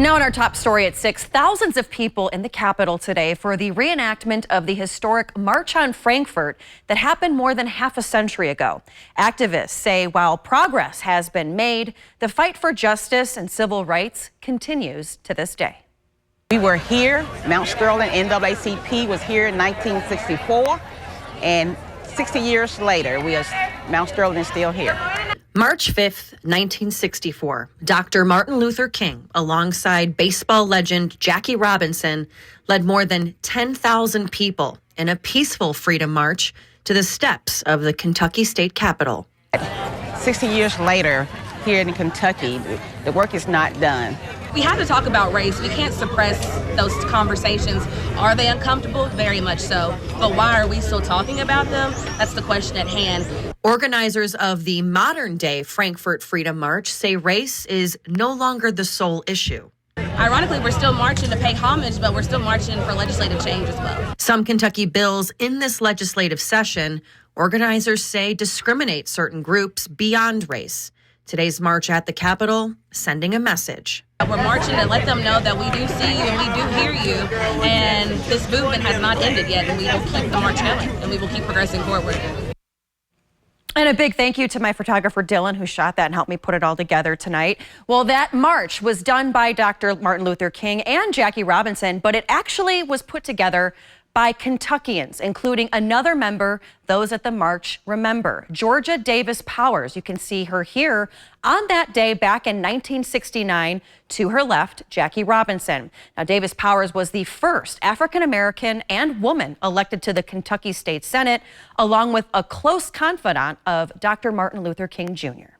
Now in our top story at 6, thousands of people in the Capitol today for the reenactment of the historic March on Frankfort that happened more than half a century ago. Activists say while progress has been made, the fight for justice and civil rights continues to this day. We were here, Mount Sterling NAACP was here in 1964, and 60 years later, Mount Sterling is still here. March 5th, 1964, Dr. Martin Luther King, alongside baseball legend Jackie Robinson, led more than 10,000 people in a peaceful freedom march to the steps of the Kentucky State Capitol. 60 years later, here in Kentucky, the work is not done. We have to talk about race. We can't suppress those conversations. Are they uncomfortable? Very much so. But why are we still talking about them? That's the question at hand. Organizers of the modern-day Frankfort Freedom March say race is no longer the sole issue. Ironically, we're still marching to pay homage, but we're still marching for legislative change as well. Some Kentucky bills in this legislative session, organizers say, discriminate certain groups beyond race. Today's march at the Capitol sending a message. We're marching to let them know that we do see you and we do hear you, and this movement has not ended yet, and we will keep the march going, and we will keep progressing forward. And a big thank you to my photographer, Dylan, who shot that and helped me put it all together tonight. Well, that march was done by Dr. Martin Luther King and Jackie Robinson, but it actually was put together by Kentuckians, including another member those at the march remember, Georgia Davis Powers. You can see her here on that day back in 1969. To her left, Jackie Robinson. Now, Davis Powers was the first African-American and woman elected to the Kentucky State Senate, along with a close confidant of Dr. Martin Luther King Jr.